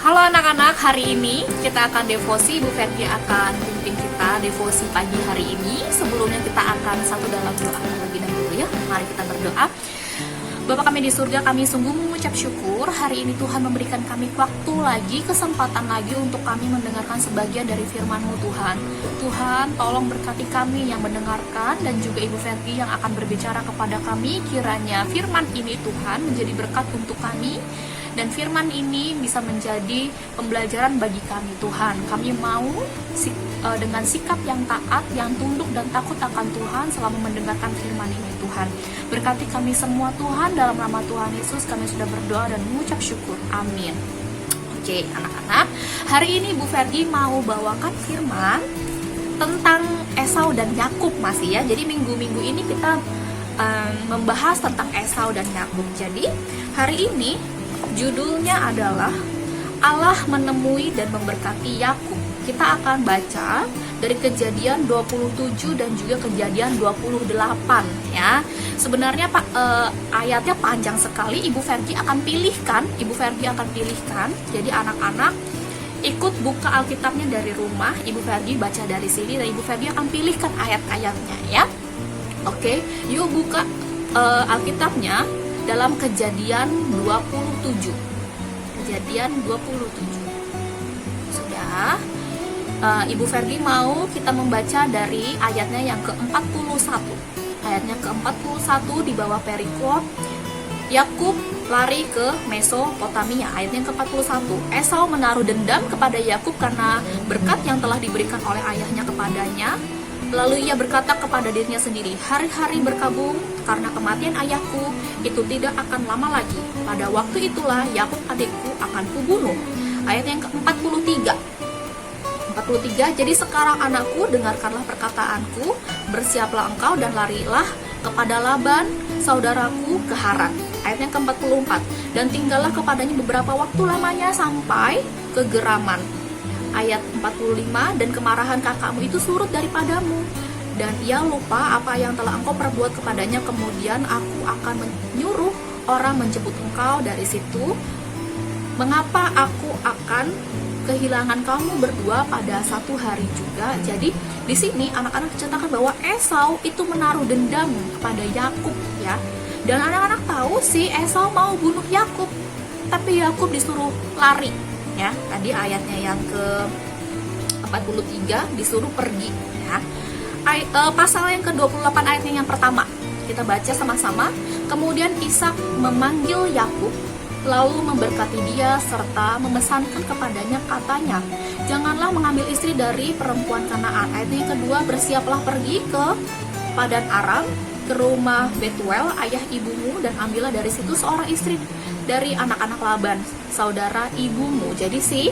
Halo anak-anak, hari ini kita akan devosi. Ibu Ferdi akan pimpin kita devosi pagi hari ini. Sebelumnya kita akan satu dalam doa terlebih dahulu ya. Mari kita berdoa. Bapa kami di surga, kami sungguh mengucap syukur hari ini Tuhan memberikan kami waktu lagi, kesempatan lagi untuk kami mendengarkan sebagian dari firman-Mu Tuhan. Tuhan, tolong berkati kami yang mendengarkan dan juga Ibu Ferdi yang akan berbicara kepada kami. Kiranya firman ini Tuhan menjadi berkat untuk kami dan firman ini bisa menjadi pembelajaran bagi kami Tuhan. Kami mau dengan sikap yang taat, yang tunduk dan takut akan Tuhan selama mendengarkan firman ini Tuhan. Berkati kami semua Tuhan, dalam nama Tuhan Yesus kami sudah berdoa dan mengucap syukur. Amin. Oke anak-anak, hari ini Bu Ferdi mau bawakan firman tentang Esau dan Yakub masih ya. Jadi minggu-minggu ini kita membahas tentang Esau dan Yakub. Jadi hari ini judulnya adalah Allah menemui dan memberkati Yakub. Kita akan baca dari Kejadian 27 dan juga Kejadian 28 ya. Sebenarnya ayatnya panjang sekali. Ibu Ferdi akan pilihkan. Jadi anak-anak ikut buka Alkitabnya dari rumah. Ibu Ferdi baca dari sini dan Ibu Ferdi akan pilihkan ayat-ayatnya ya. Oke, yuk buka Alkitabnya dalam Kejadian 27. Kejadian 27. Sudah. Ibu Ferdi mau kita membaca dari ayatnya yang ke-41. Ayatnya ke-41 di bawah perikop Yakub lari ke Mesopotamia. Ayatnya ke-41. Esau menaruh dendam kepada Yakub karena berkat yang telah diberikan oleh ayahnya kepadanya. Lalu ia berkata kepada dirinya sendiri, hari-hari berkabung karena kematian ayahku itu tidak akan lama lagi. Pada waktu itulah Yakub adikku akan kubunuh. Ayat yang ke-43. Jadi sekarang anakku, dengarkanlah perkataanku, bersiaplah engkau dan larilah kepada Laban saudaraku ke Haran. Ayat yang ke-44. Dan tinggallah kepadanya beberapa waktu lamanya sampai ke Geraman. Ayat 45. Dan kemarahan kakakmu itu surut daripadamu, dan ia lupa apa yang telah engkau perbuat kepadanya. Kemudian aku akan menyuruh orang menjemput engkau dari situ. Mengapa aku akan kehilangan kamu berdua pada satu hari juga? Jadi di sini anak-anak diceritakan bahwa Esau itu menaruh dendam kepada Yakub ya. Dan anak-anak tahu sih Esau mau bunuh Yakub, tapi Yakub disuruh lari ya. Tadi ayatnya yang ke-43 disuruh pergi ya. Pasal yang ke-28 ayatnya yang pertama kita baca sama-sama. Kemudian Ishak memanggil Yakub lalu memberkati dia serta memesankan kepadanya, katanya, janganlah mengambil istri dari perempuan Kanaan. Ayat yang kedua, bersiaplah pergi ke Padan Aram, ke rumah Betuel ayah ibumu, dan ambillah dari situ seorang istri dari anak-anak Laban saudara ibumu. Jadi si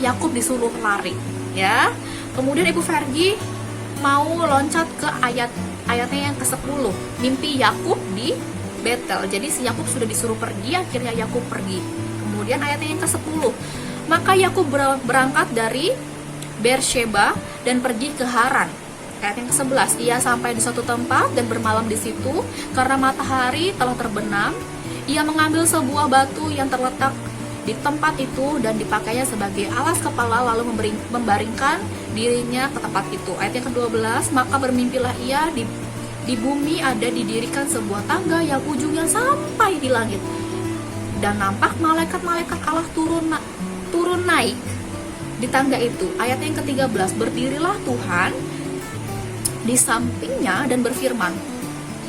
Yakub disuruh lari ya. Kemudian Ibu Ferdi mau loncat ke ayatnya yang ke-10, mimpi Yakub di Betel. Jadi si Yakub sudah disuruh pergi, akhirnya Yakub pergi. Kemudian ayatnya yang ke-10, maka Yakub berangkat dari Beersheba dan pergi ke Haran. Ayat yang ke-11, ia sampai di suatu tempat dan bermalam di situ karena matahari telah terbenam. Ia mengambil sebuah batu yang terletak di tempat itu dan dipakainya sebagai alas kepala, lalu membaringkan dirinya ke tempat itu. Ayat yang ke-12, maka bermimpilah ia di bumi ada didirikan sebuah tangga yang ujungnya sampai di langit, dan nampak malaikat-malaikat Allah turun naik di tangga itu. Ayat yang ke-13, berdirilah Tuhan di sampingnya dan berfirman.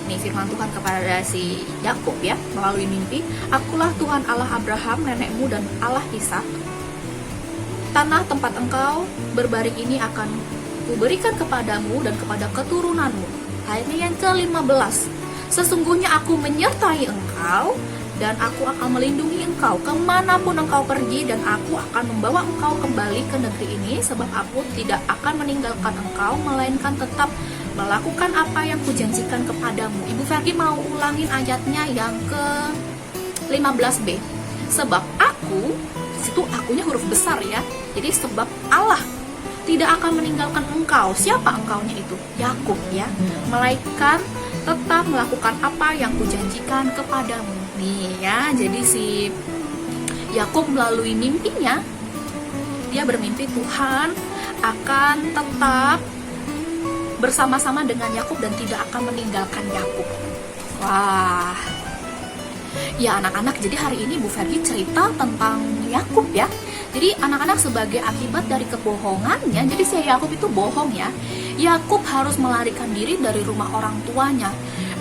Ini firman Tuhan kepada si Yakub ya melalui mimpi, akulah Tuhan Allah Abraham nenekmu dan Allah Ishak. Tanah tempat engkau berbaring ini akan kuberikan kepadamu dan kepada keturunanmu. Ayatnya yang ke-15, sesungguhnya aku menyertai engkau dan aku akan melindungi engkau kemanapun engkau pergi, dan aku akan membawa engkau kembali ke negeri ini, sebab aku tidak akan meninggalkan engkau, melainkan tetap melakukan apa yang kujanjikan kepadamu. Ibu Ferdi mau ulangin ayatnya yang ke-15b. Sebab aku, situ akunya huruf besar ya. Jadi sebab Allah tidak akan meninggalkan engkau. Siapa engkaunya itu? Yakub ya. Melainkan tetap melakukan apa yang kujanjikan kepadamu. Nih ya, jadi si Yakub melalui mimpinya, dia bermimpi Tuhan akan tetap bersama-sama dengan Yakub dan tidak akan meninggalkan Yakub. Wah, ya anak-anak, jadi hari ini Bu Fergie cerita tentang Yakub ya. Jadi anak-anak sebagai akibat dari kebohongannya, jadi si Yakub itu bohong ya. Yakub harus melarikan diri dari rumah orang tuanya.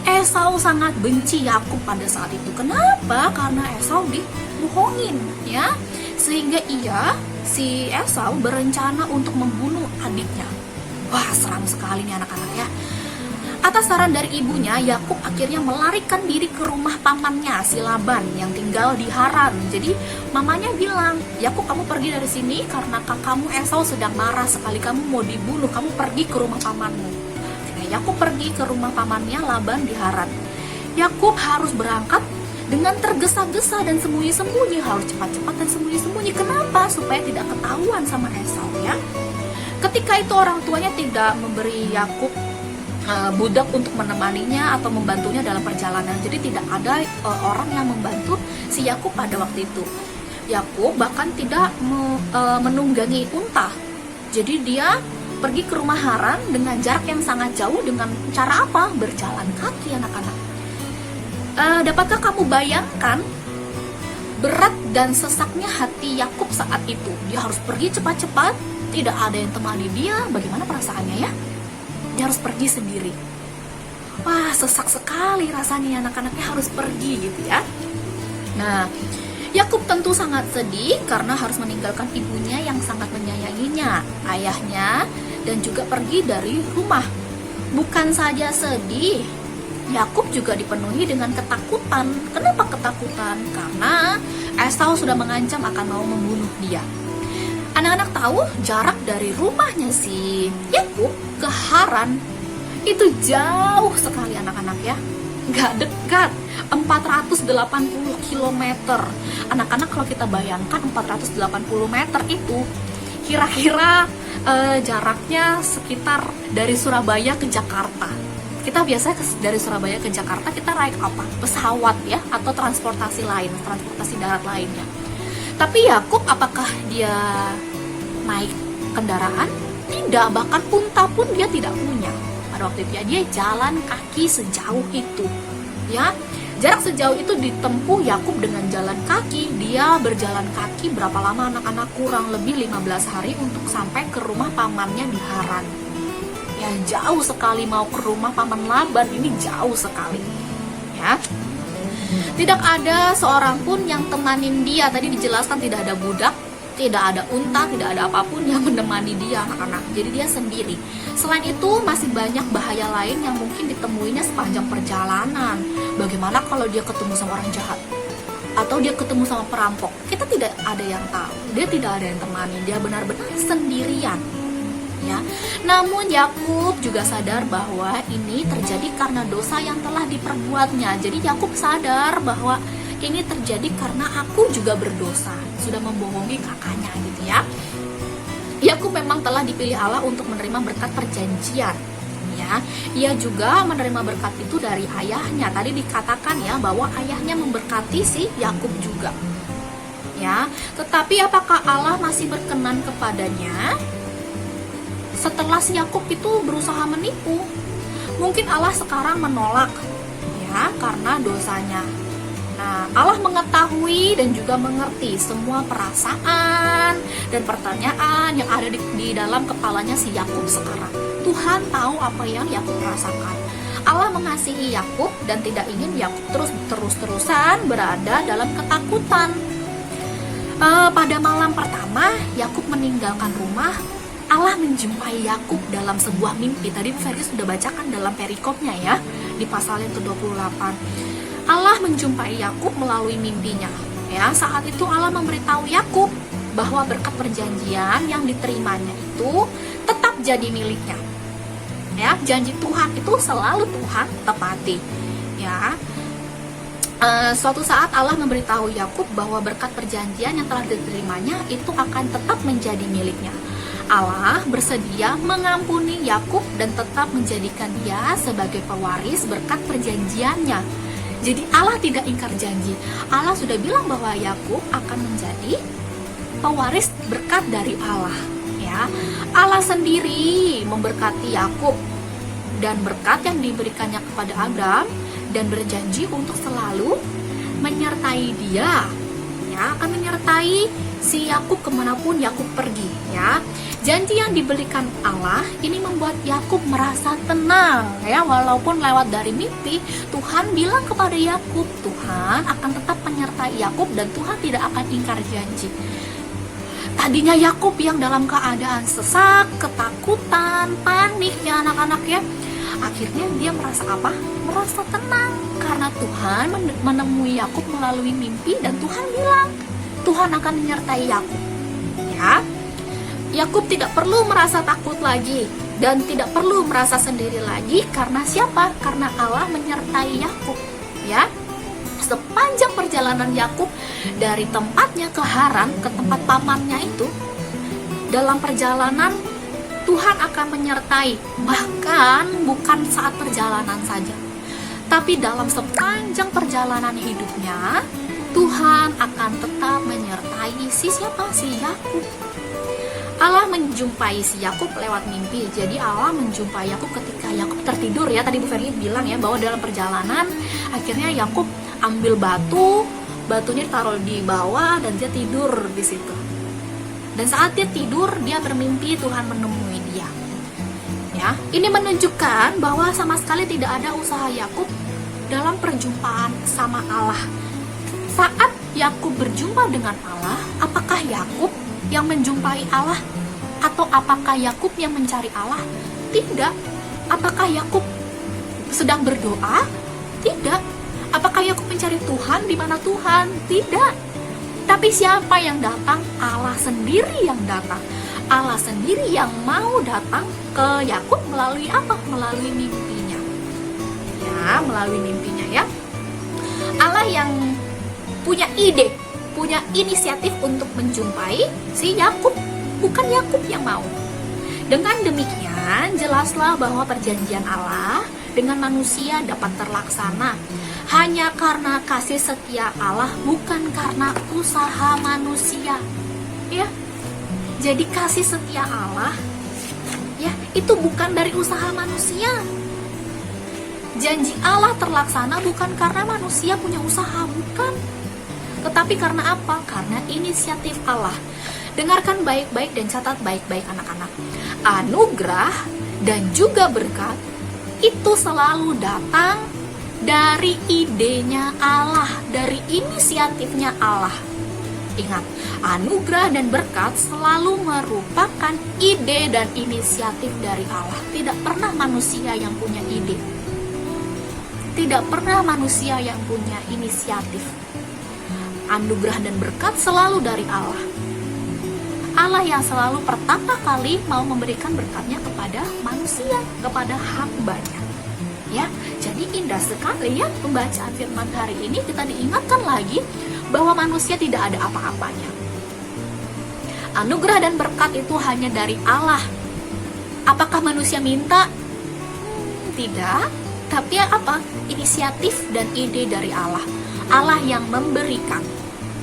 Esau sangat benci Yakub pada saat itu. Kenapa? Karena Esau dibohongin ya. Sehingga si Esau berencana untuk membunuh adiknya. Wah, seram sekali nih anak-anak ya. Atas saran dari ibunya, Yakub akhirnya melarikan diri ke rumah pamannya, si Laban, yang tinggal di Haran. Jadi mamanya bilang, Yakub, kamu pergi dari sini karena kakakmu Esau sedang marah sekali, kamu mau dibunuh, kamu pergi ke rumah pamanmu. Nah, Yakub pergi ke rumah pamannya Laban di Haran. Yakub harus berangkat dengan tergesa-gesa dan sembunyi-sembunyi, harus cepat-cepat dan sembunyi-sembunyi. Kenapa? Supaya tidak ketahuan sama Esau ya. Ketika itu orang tuanya tidak memberi Yakub budak untuk menemaninya atau membantunya dalam perjalanan. Jadi tidak ada orang yang membantu si Yakub pada waktu itu. Yakub bahkan tidak menunggangi unta. Jadi dia pergi ke rumah Haran dengan jarak yang sangat jauh. Dengan cara apa? Berjalan kaki anak-anak. Dapatkah kamu bayangkan berat dan sesaknya hati Yakub saat itu? Dia harus pergi cepat-cepat, tidak ada yang temani dia. Bagaimana perasaannya ya? Dia harus pergi sendiri. Wah, sesak sekali rasanya anak-anaknya harus pergi gitu ya. Nah, Yakub tentu sangat sedih karena harus meninggalkan ibunya yang sangat menyayanginya, ayahnya, dan juga pergi dari rumah. Bukan saja sedih, Yakub juga dipenuhi dengan ketakutan. Kenapa ketakutan? Karena Esau sudah mengancam akan mau membunuh dia. Anak-anak tahu jarak dari rumahnya si Yakub ke Haran itu jauh sekali anak-anak ya. Gak dekat, 480 km. Anak-anak kalau kita bayangkan 480 meter itu kira-kira jaraknya sekitar dari Surabaya ke Jakarta. Kita biasanya dari Surabaya ke Jakarta kita naik apa? Pesawat ya, atau transportasi lain, transportasi darat lainnya. Tapi Yakub apakah dia naik kendaraan? Tidak, bahkan unta pun dia tidak punya. Pada waktu itu ya, dia jalan kaki sejauh itu. Ya, jarak sejauh itu ditempuh Yakub dengan jalan kaki. Dia berjalan kaki berapa lama anak-anak? Kurang lebih 15 hari untuk sampai ke rumah pamannya di Haran. Ya, jauh sekali mau ke rumah paman Laban, ini jauh sekali. Ya. Tidak ada seorang pun yang temanin dia. Tadi dijelaskan tidak ada budak, tidak ada unta, tidak ada apapun yang menemani dia anak-anak. Jadi dia sendiri. Selain itu masih banyak bahaya lain yang mungkin ditemuinya sepanjang perjalanan. Bagaimana kalau dia ketemu sama orang jahat? Atau dia ketemu sama perampok? Kita tidak ada yang tahu. Dia tidak ada yang temani. Dia benar-benar sendirian. Ya. Namun Yakub juga sadar bahwa ini terjadi karena dosa yang telah diperbuatnya. Jadi Yakub sadar bahwa ini terjadi karena aku juga berdosa, sudah membohongi kakaknya gitu ya. Yakub memang telah dipilih Allah untuk menerima berkat perjanjian. Ya, ia juga menerima berkat itu dari ayahnya. Tadi dikatakan ya bahwa ayahnya memberkati si Yakub juga. Ya, tetapi apakah Allah masih berkenan kepadanya? Setelah si Yakub itu berusaha menipu, mungkin Allah sekarang menolak ya karena dosanya. Nah, Allah mengetahui dan juga mengerti semua perasaan dan pertanyaan yang ada di dalam kepalanya si Yakub sekarang. Tuhan tahu apa yang Yakub rasakan. Allah mengasihi Yakub dan tidak ingin Yakub terus-terusan berada dalam ketakutan. Pada malam pertama Yakub meninggalkan rumah, Allah menjumpai Yakub dalam sebuah mimpi. Tadi Bu Fergie sudah bacakan dalam perikopnya ya, di pasal yang ke-28. Allah menjumpai Yakub melalui mimpinya. Ya, saat itu Allah memberitahu Yakub bahwa berkat perjanjian yang diterimanya itu tetap jadi miliknya. Ya, janji Tuhan itu selalu Tuhan tepati. Ya. Suatu saat Allah memberitahu Yakub bahwa berkat perjanjian yang telah diterimanya itu akan tetap menjadi miliknya. Allah bersedia mengampuni Yakub dan tetap menjadikan dia sebagai pewaris berkat perjanjiannya. Jadi Allah tidak ingkar janji. Allah sudah bilang bahwa Yakub akan menjadi pewaris berkat dari Allah, ya. Allah sendiri memberkati Yakub dan berkat yang diberikannya kepada Abraham, dan berjanji untuk selalu menyertai dia, ya, akan menyertai si Yakub kemanapun Yakub pergi, ya. Janji yang diberikan Allah ini membuat Yakub merasa tenang, ya, walaupun lewat dari mimpi. Tuhan bilang kepada Yakub, Tuhan akan tetap menyertai Yakub dan Tuhan tidak akan ingkar janji. Tadinya Yakub yang dalam keadaan sesak, ketakutan, panik, ya anak-anak, ya. Akhirnya dia merasa apa? Merasa tenang karena Tuhan menemui Yakub melalui mimpi, dan Tuhan bilang Tuhan akan menyertai Yakub, ya. Yakub tidak perlu merasa takut lagi dan tidak perlu merasa sendiri lagi. Karena siapa? Karena Allah menyertai Yakub, ya. Sepanjang perjalanan Yakub dari tempatnya ke Haran, ke tempat pamannya itu, dalam perjalanan Tuhan akan menyertai. Bahkan bukan saat perjalanan saja, tapi dalam sepanjang perjalanan hidupnya, Tuhan akan tetap menyertai si Yakub. Allah menjumpai si Yakub lewat mimpi. Jadi Allah menjumpai Yakub ketika Yakub tertidur, ya. Tadi Bu Ferli bilang, ya, bahwa dalam perjalanan akhirnya Yakub ambil batunya taruh di bawah dan dia tidur di situ. Dan saat dia tidur, dia bermimpi Tuhan menemui dia. Ya, ini menunjukkan bahwa sama sekali tidak ada usaha Yakub dalam perjumpaan sama Allah. Saat Yakub berjumpa dengan Allah, apakah Yakub yang menjumpai Allah atau apakah Yakub yang mencari Allah? Tidak. Apakah Yakub sedang berdoa? Tidak. Apakah Yakub mencari Tuhan di mana Tuhan? Tidak. Tapi siapa yang datang? Allah sendiri yang datang. Allah sendiri yang mau datang ke Yakub melalui apa? Melalui mimpinya. Ya, melalui mimpinya, ya. Allah yang punya ide, punya inisiatif untuk menjumpai si Yakub, bukan Yakub yang mau. Dengan demikian, jelaslah bahwa perjanjian Allah dengan manusia dapat terlaksana hanya karena kasih setia Allah, bukan karena usaha manusia. Ya. Jadi kasih setia Allah, ya, itu bukan dari usaha manusia. Janji Allah terlaksana bukan karena manusia punya usaha, bukan. Tetapi karena apa? Karena inisiatif Allah. Dengarkan baik-baik dan catat baik-baik, anak-anak. Anugerah dan juga berkat itu selalu datang dari idenya Allah, dari inisiatifnya Allah. Ingat, anugerah dan berkat selalu merupakan ide dan inisiatif dari Allah. Tidak pernah manusia yang punya ide. Tidak pernah manusia yang punya inisiatif. Anugerah dan berkat selalu dari Allah. Allah yang selalu pertama kali mau memberikan berkatnya kepada manusia, kepada hambanya. Ya, jadi indah sekali, ya, pembacaan firman hari ini. Kita diingatkan lagi bahwa manusia tidak ada apa-apanya. Anugerah dan berkat itu hanya dari Allah. Apakah manusia minta? Tidak. Tapi apa? Inisiatif dan ide dari Allah. Allah yang memberikan,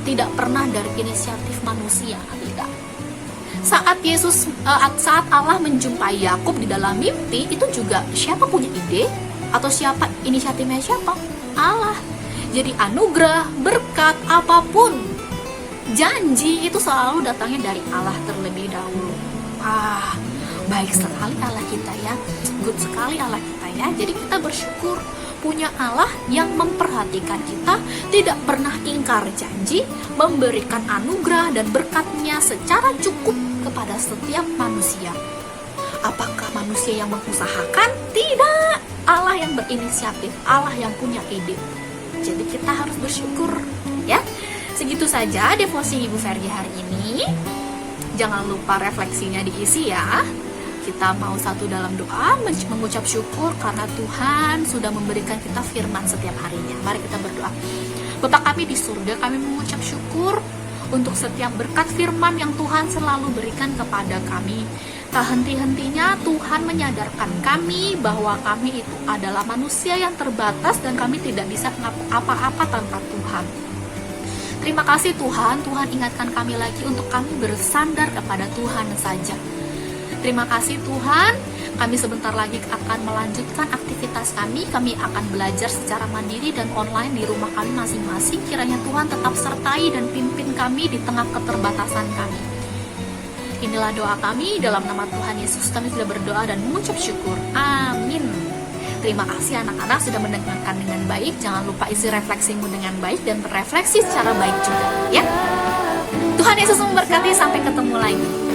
tidak pernah dari inisiatif manusia, tidak. Saat Allah menjumpai Yakub di dalam mimpi, itu juga siapa punya ide atau siapa inisiatifnya? Siapa? Allah. Jadi anugerah, berkat, apapun, janji itu selalu datangnya dari Allah terlebih dahulu. Baik sekali Allah kita, ya. Good sekali Allah kita, ya. Jadi kita bersyukur punya Allah yang memperhatikan kita, tidak pernah ingkar janji, memberikan anugerah dan berkatnya secara cukup kepada setiap manusia. Apakah manusia yang mengusahakan? Tidak. Allah yang berinisiatif, Allah yang punya ide. Jadi kita harus bersyukur, ya. Segitu saja devosi Ibu Ferdi hari ini. Jangan lupa refleksinya diisi, ya. Kita mau satu dalam doa, mengucap syukur karena Tuhan sudah memberikan kita firman setiap harinya. Mari kita berdoa. Bapa kami di surga, kami mengucap syukur untuk setiap berkat firman yang Tuhan selalu berikan kepada kami Tak henti-hentinya Tuhan menyadarkan kami bahwa kami itu adalah manusia yang terbatas dan kami tidak bisa apa-apa tanpa Tuhan. Terima kasih Tuhan, Tuhan ingatkan kami lagi untuk kami bersandar kepada Tuhan saja. Terima kasih Tuhan, kami sebentar lagi akan melanjutkan aktivitas kami akan belajar secara mandiri dan online di rumah kami masing-masing. Kiranya Tuhan tetap sertai dan pimpin kami di tengah keterbatasan kami. Inilah doa kami, dalam nama Tuhan Yesus kami sudah berdoa dan mengucap syukur. Amin. Terima kasih anak-anak sudah mendengarkan dengan baik. Jangan lupa isi refleksimu dengan baik dan berefleksi secara baik juga ya. Tuhan Yesus memberkati, sampai ketemu lagi.